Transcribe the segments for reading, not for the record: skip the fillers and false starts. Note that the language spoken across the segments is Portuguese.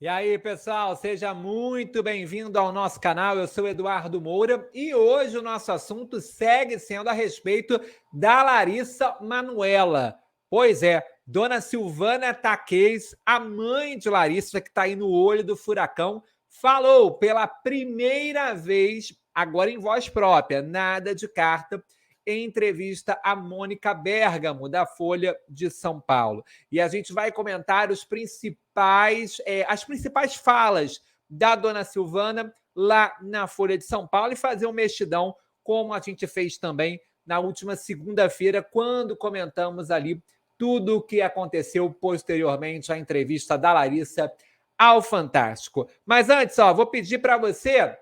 E aí, pessoal, seja muito bem-vindo ao nosso canal. Eu sou Eduardo Moura e hoje o nosso assunto segue sendo a respeito da Larissa Manoela. Pois é, Dona Silvana Taquez, a mãe de Larissa, que está aí no olho do furacão, falou pela primeira vez, agora em voz própria, nada de carta, em entrevista a Mônica Bergamo, da Folha de São Paulo. E a gente vai comentar as principais falas da Dona Silvana lá na Folha de São Paulo e fazer um mexidão, como a gente fez também na última segunda-feira, quando comentamos ali tudo o que aconteceu posteriormente à entrevista da Larissa ao Fantástico. Mas antes, vou pedir para você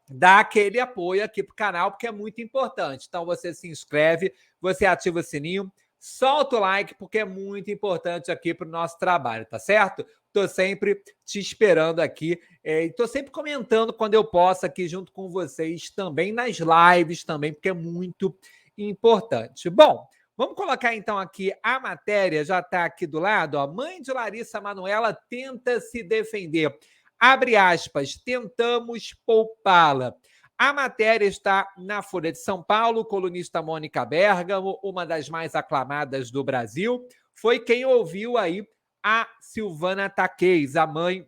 dar aquele apoio aqui para o canal, porque é muito importante. Então, você se inscreve, você ativa o sininho, solta o like, porque é muito importante aqui para o nosso trabalho, tá certo? Estou sempre te esperando aqui e estou sempre comentando quando eu posso aqui junto com vocês também, nas lives também, porque é muito importante. Bom, vamos colocar então aqui a matéria, já está aqui do lado. Ó. Mãe de Larissa Manoela tenta se defender. Abre aspas, tentamos poupá-la. A matéria está na Folha de São Paulo, colunista Mônica Bergamo, uma das mais aclamadas do Brasil, foi quem ouviu aí a Silvana Taquez, a mãe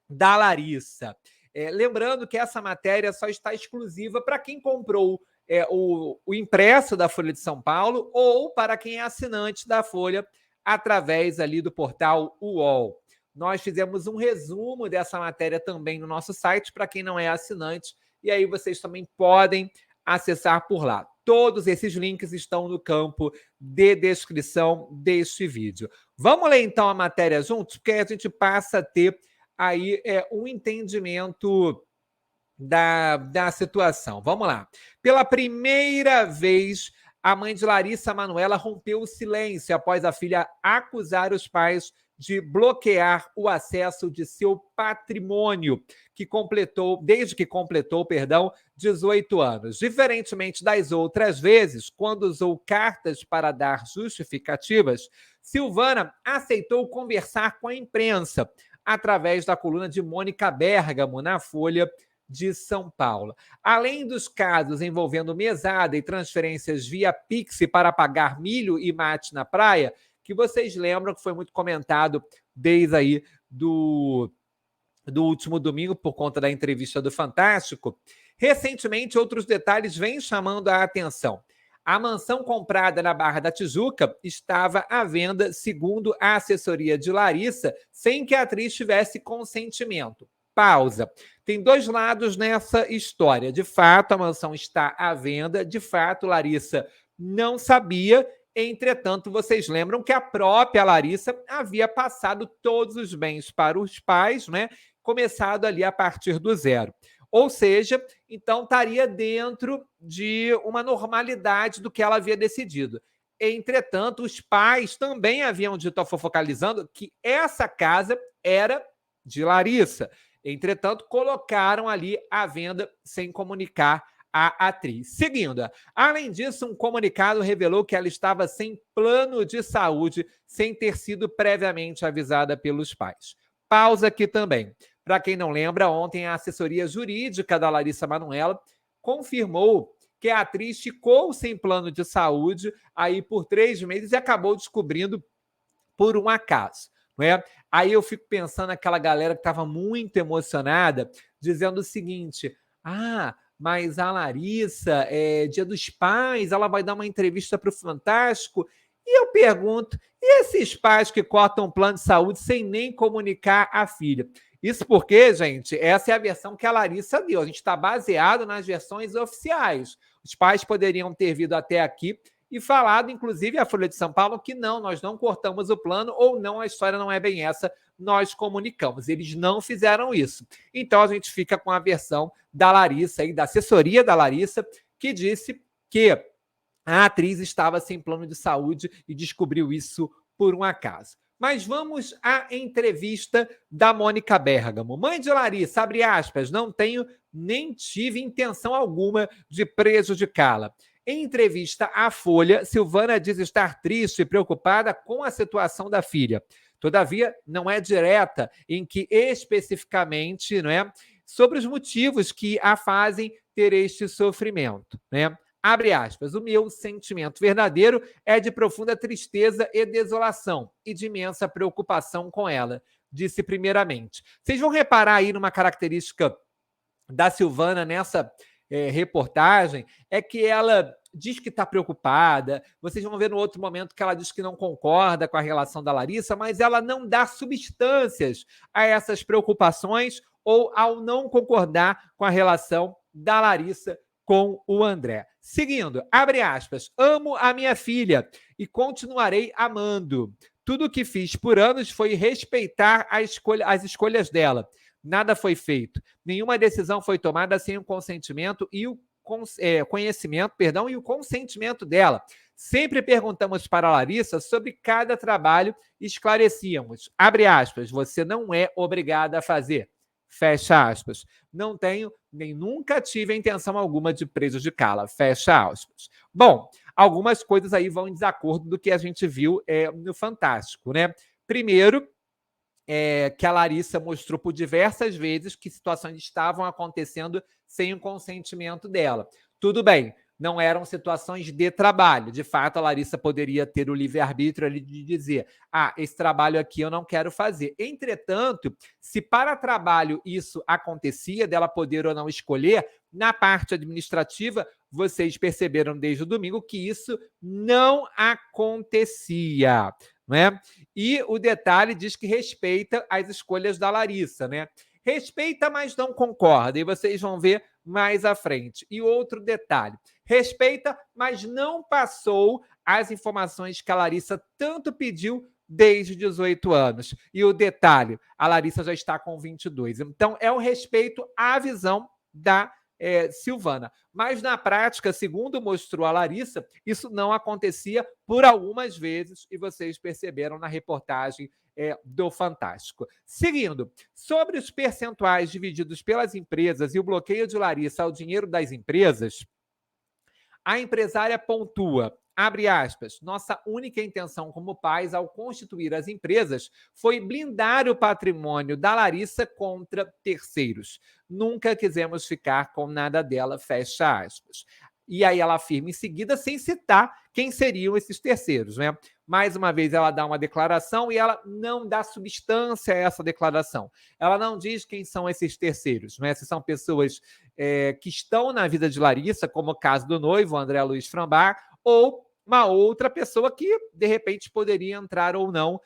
da Larissa. Lembrando que essa matéria só está exclusiva para quem comprou o impresso da Folha de São Paulo ou para quem é assinante da Folha através ali do portal UOL. Nós fizemos um resumo dessa matéria também no nosso site para quem não é assinante, e aí vocês também podem acessar por lá. Todos esses links estão no campo de descrição deste vídeo. Vamos ler então a matéria juntos, porque a gente passa a ter aí um entendimento da situação. Vamos lá. Pela primeira vez, a mãe de Larissa Manoela rompeu o silêncio após a filha acusar os pais de bloquear o acesso de seu patrimônio, desde que completou, 18 anos. Diferentemente das outras vezes, quando usou cartas para dar justificativas, Silvana aceitou conversar com a imprensa através da coluna de Mônica Bergamo na Folha de São Paulo. Além dos casos envolvendo mesada e transferências via Pix para pagar milho e mate na praia, que vocês lembram que foi muito comentado desde aí do último domingo por conta da entrevista do Fantástico, recentemente outros detalhes vêm chamando a atenção. A mansão comprada na Barra da Tijuca estava à venda, segundo a assessoria de Larissa, sem que a atriz tivesse consentimento. Pausa. Tem dois lados nessa história. De fato, a mansão está à venda. De fato, Larissa não sabia. Entretanto, vocês lembram que a própria Larissa havia passado todos os bens para os pais, né? Começado ali a partir do zero. Ou seja, então estaria dentro de uma normalidade do que ela havia decidido. Entretanto, os pais também haviam dito, focalizando, que essa casa era de Larissa. Entretanto, colocaram ali à venda sem comunicar a atriz. Seguindo, além disso, um comunicado revelou que ela estava sem plano de saúde, sem ter sido previamente avisada pelos pais. Pausa aqui também. Para quem não lembra, ontem a assessoria jurídica da Larissa Manoela confirmou que a atriz ficou sem plano de saúde aí por 3 meses e acabou descobrindo por um acaso. Não é? Aí eu fico pensando naquela galera que estava muito emocionada, dizendo o seguinte: mas a Larissa, Dia dos Pais, ela vai dar uma entrevista para o Fantástico. E eu pergunto, e esses pais que cortam plano de saúde sem nem comunicar à filha? Isso porque, gente, essa é a versão que a Larissa deu. A gente está baseado nas versões oficiais. Os pais poderiam ter vindo até aqui e falado, inclusive, a Folha de São Paulo, que não, nós não cortamos o plano, ou não, a história não é bem essa, nós comunicamos. Eles não fizeram isso. Então, a gente fica com a versão da Larissa, da assessoria da Larissa, que disse que a atriz estava sem plano de saúde e descobriu isso por um acaso. Mas vamos à entrevista da Mônica Bergamo. Mãe de Larissa, abre aspas, não tenho nem tive intenção alguma de prejudicá-la. Em entrevista à Folha, Silvana diz estar triste e preocupada com a situação da filha. Todavia, não é direta em que especificamente, não é, sobre os motivos que a fazem ter este sofrimento, né? Abre aspas, o meu sentimento verdadeiro é de profunda tristeza e desolação e de imensa preocupação com ela, disse primeiramente. Vocês vão reparar aí numa característica da Silvana nessa reportagem, é que ela diz que está preocupada, vocês vão ver no outro momento que ela diz que não concorda com a relação da Larissa, mas ela não dá substâncias a essas preocupações ou ao não concordar com a relação da Larissa com o André. Seguindo, abre aspas, amo a minha filha e continuarei amando. Tudo o que fiz por anos foi respeitar as escolhas dela. Nada foi feito. Nenhuma decisão foi tomada sem o consentimento e o conhecimento, perdão, e o consentimento dela. Sempre perguntamos para a Larissa sobre cada trabalho e esclarecíamos. Abre aspas, você não é obrigada a fazer. Fecha aspas. Não tenho, nem nunca tive a intenção alguma de prejudicá-la. Fecha aspas. Bom, algumas coisas aí vão em desacordo do que a gente viu no Fantástico, né? Primeiro, que a Larissa mostrou por diversas vezes que situações estavam acontecendo sem o consentimento dela. Tudo bem, não eram situações de trabalho. De fato, a Larissa poderia ter o livre-arbítrio ali de dizer esse trabalho aqui eu não quero fazer. Entretanto, se para trabalho isso acontecia, dela poder ou não escolher, na parte administrativa, vocês perceberam desde o domingo que isso não acontecia. Né? E o detalhe diz que respeita as escolhas da Larissa, né? Respeita, mas não concorda, e vocês vão ver mais à frente. E outro detalhe, respeita, mas não passou as informações que a Larissa tanto pediu desde 18 anos. E o detalhe, a Larissa já está com 22. Então, é o respeito à visão da Silvana. Mas, na prática, segundo mostrou a Larissa, isso não acontecia por algumas vezes, e vocês perceberam na reportagem do Fantástico. Seguindo, sobre os percentuais divididos pelas empresas e o bloqueio de Larissa ao dinheiro das empresas, a empresária pontua, abre aspas, nossa única intenção como pais ao constituir as empresas foi blindar o patrimônio da Larissa contra terceiros. Nunca quisemos ficar com nada dela, fecha aspas. E aí ela afirma em seguida, sem citar quem seriam esses terceiros, né? Mais uma vez ela dá uma declaração e ela não dá substância a essa declaração. Ela não diz quem são esses terceiros, né? Se são pessoas que estão na vida de Larissa, como o caso do noivo, André Luiz Frambar, ou uma outra pessoa que, de repente, poderia entrar ou não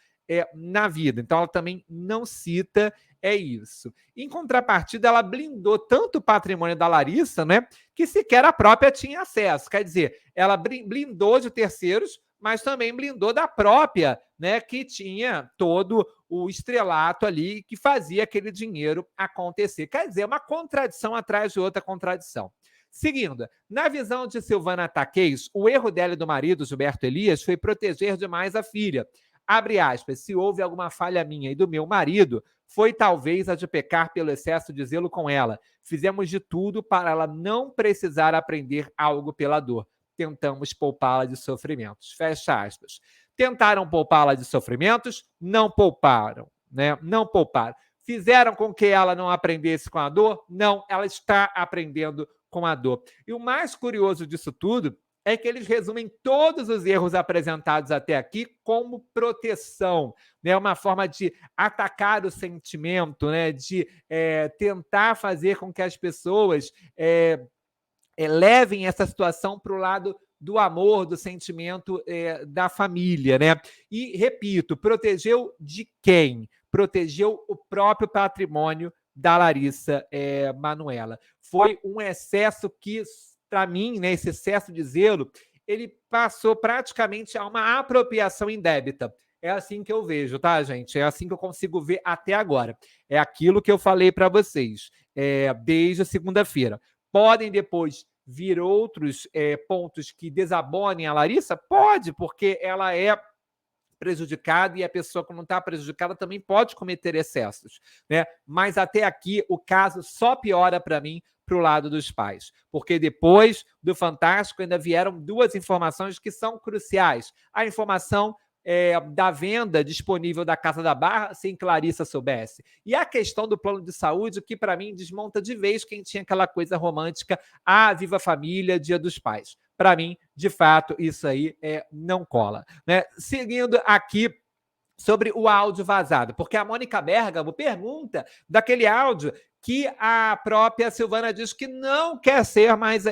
na vida. Então, ela também não cita isso. Em contrapartida, ela blindou tanto o patrimônio da Larissa, né, que sequer a própria tinha acesso. Quer dizer, ela blindou de terceiros, mas também blindou da própria, né, que tinha todo o estrelato ali que fazia aquele dinheiro acontecer. Quer dizer, uma contradição atrás de outra contradição. Seguindo, na visão de Silvana Taqueis, o erro dela e do marido, Gilberto Elias, foi proteger demais a filha. Abre aspas, se houve alguma falha minha e do meu marido, foi talvez a de pecar pelo excesso de zelo com ela. Fizemos de tudo para ela não precisar aprender algo pela dor. Tentamos poupá-la de sofrimentos. Fecha aspas. Tentaram poupá-la de sofrimentos, não pouparam, né? Não pouparam. Fizeram com que ela não aprendesse com a dor? Não, ela está aprendendo com a dor. E o mais curioso disso tudo é que eles resumem todos os erros apresentados até aqui como proteção, né? Uma forma de atacar o sentimento, né? De tentar fazer com que as pessoas levem essa situação para o lado do amor, do sentimento da família, né? E, repito, protegeu de quem? Protegeu o próprio patrimônio da Larissa Manoela. Foi um excesso que, para mim, né, esse excesso de zelo, ele passou praticamente a uma apropriação indébita. É assim que eu vejo, tá, gente? É assim que eu consigo ver até agora. É aquilo que eu falei para vocês desde a segunda-feira. Podem depois vir outros pontos que desabonem a Larissa? Pode, porque ela é prejudicada e a pessoa que não está prejudicada também pode cometer excessos, né? Mas até aqui o caso só piora para mim para o lado dos pais, porque depois do Fantástico ainda vieram duas informações que são cruciais. A informação da venda disponível da Casa da Barra sem Larissa soubesse. E a questão do plano de saúde, que para mim desmonta de vez quem tinha aquela coisa romântica, Viva a Família, Dia dos Pais. Para mim, de fato, isso aí não cola. Né? Seguindo aqui sobre o áudio vazado, porque a Mônica Bergamo pergunta daquele áudio que a própria Silvana diz que não quer ser mais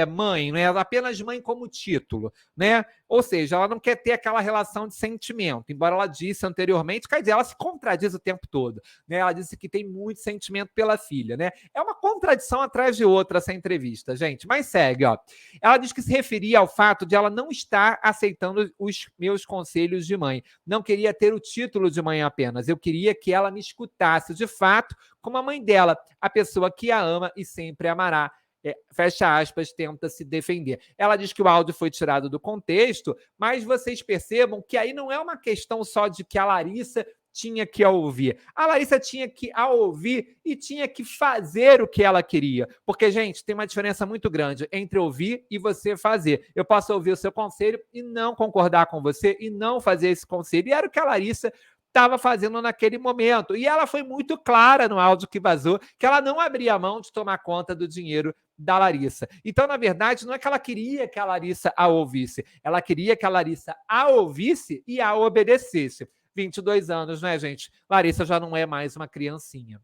mãe, né? Apenas mãe como título, né? Ou seja, ela não quer ter aquela relação de sentimento, embora ela disse anteriormente, quer dizer, ela se contradiz o tempo todo, né? Ela disse que tem muito sentimento pela filha, né? É uma contradição atrás de outra essa entrevista, gente, mas segue, ó. Ela diz que se referia ao fato de ela não estar aceitando os meus conselhos de mãe, não queria ter o título de mãe apenas, eu queria que ela me escutasse de fato como a mãe dela, a pessoa que a ama e sempre amará. Fecha aspas, tenta se defender. Ela diz que o áudio foi tirado do contexto, mas vocês percebam que aí não é uma questão só de que a Larissa tinha que a ouvir. A Larissa tinha que a ouvir e tinha que fazer o que ela queria. Porque, gente, tem uma diferença muito grande entre ouvir e você fazer. Eu posso ouvir o seu conselho e não concordar com você e não fazer esse conselho. E era o que a Larissa estava fazendo naquele momento. E ela foi muito clara no áudio que vazou, que ela não abria mão de tomar conta do dinheiro da Larissa. Então, na verdade, não é que ela queria que a Larissa a ouvisse, ela queria que a Larissa a ouvisse e a obedecesse. 22 anos, né, gente? Larissa já não é mais uma criancinha.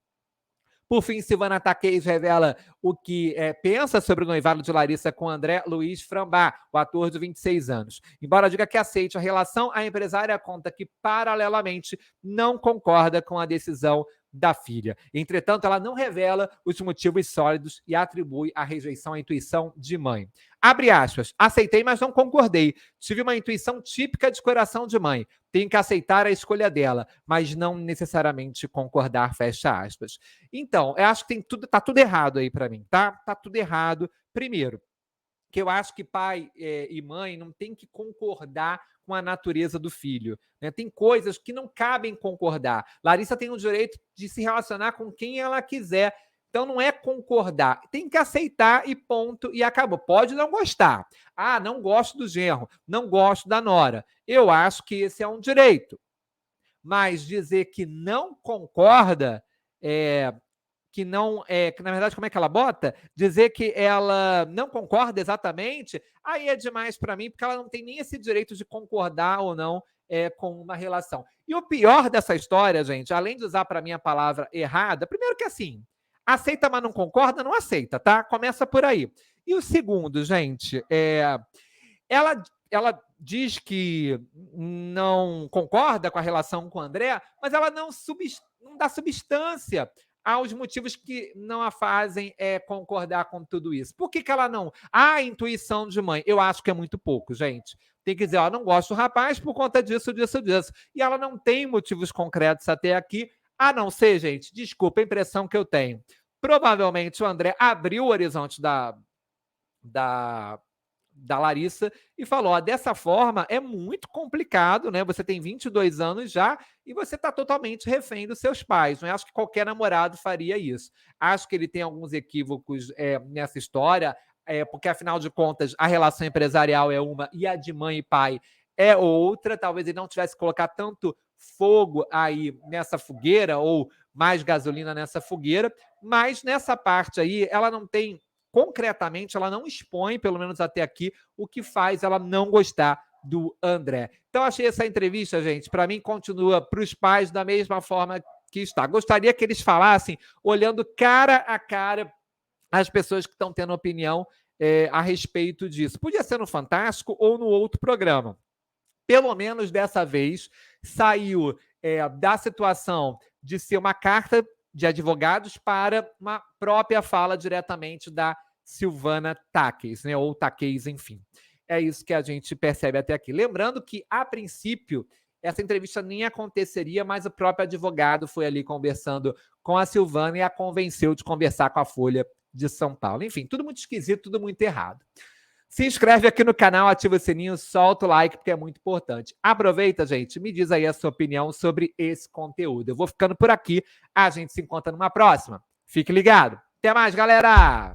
Por fim, Silvana Taqueis revela o que pensa sobre o noivado de Larissa com André Luiz Frambá, o ator de 26 anos. Embora diga que aceite a relação, a empresária conta que, paralelamente, não concorda com a decisão da filha. Entretanto, ela não revela os motivos sólidos e atribui a rejeição à intuição de mãe. Abre aspas, aceitei, mas não concordei. Tive uma intuição típica de coração de mãe. Tenho que aceitar a escolha dela, mas não necessariamente concordar, fecha aspas. Então, eu acho que tá tudo errado aí para mim, tá? Tá tudo errado. Primeiro, que eu acho que pai e mãe não tem que concordar com a natureza do filho. Né? Tem coisas que não cabem concordar. Larissa tem o direito de se relacionar com quem ela quiser. Então não é concordar. Tem que aceitar e ponto, e acabou. Pode não gostar. Não gosto do genro, não gosto da nora. Eu acho que esse é um direito. Mas dizer que não concorda que não que na verdade, como é que ela bota? Dizer que ela não concorda exatamente, aí é demais para mim, porque ela não tem nem esse direito de concordar ou não com uma relação. E o pior dessa história, gente, além de usar para mim a palavra errada, primeiro que assim, aceita, mas não concorda, não aceita, tá? Começa por aí. E o segundo, gente, ela diz que não concorda com a relação com o André, mas ela não dá substância aos motivos que não a fazem concordar com tudo isso. Por que ela não? A intuição de mãe, eu acho que é muito pouco, gente. Tem que dizer, não gosto do rapaz por conta disso, disso, disso. E ela não tem motivos concretos até aqui, a não ser, gente, desculpa a impressão que eu tenho. Provavelmente o André abriu o horizonte da Larissa e falou, dessa forma é muito complicado, né? Você tem 22 anos já e você está totalmente refém dos seus pais. Não acho que qualquer namorado faria isso. Acho que ele tem alguns equívocos nessa história, porque afinal de contas a relação empresarial é uma e a de mãe e pai é outra. Talvez ele não tivesse colocado tanto fogo aí nessa fogueira ou mais gasolina nessa fogueira, mas nessa parte aí ela não tem concretamente, ela não expõe, pelo menos até aqui, o que faz ela não gostar do André. Então, achei essa entrevista, gente, para mim, continua para os pais da mesma forma que está. Gostaria que eles falassem, olhando cara a cara as pessoas que estão tendo opinião a respeito disso. Podia ser no Fantástico ou no outro programa. Pelo menos dessa vez, saiu da situação de ser uma carta de advogados para uma própria fala diretamente da Silvana Taqueis, né? Ou Taqueis, enfim. É isso que a gente percebe até aqui. Lembrando que, a princípio, essa entrevista nem aconteceria, mas o próprio advogado foi ali conversando com a Silvana e a convenceu de conversar com a Folha de São Paulo. Enfim, tudo muito esquisito, tudo muito errado. Se inscreve aqui no canal, ativa o sininho, solta o like, porque é muito importante. Aproveita, gente, me diz aí a sua opinião sobre esse conteúdo. Eu vou ficando por aqui, a gente se encontra numa próxima. Fique ligado. Até mais, galera!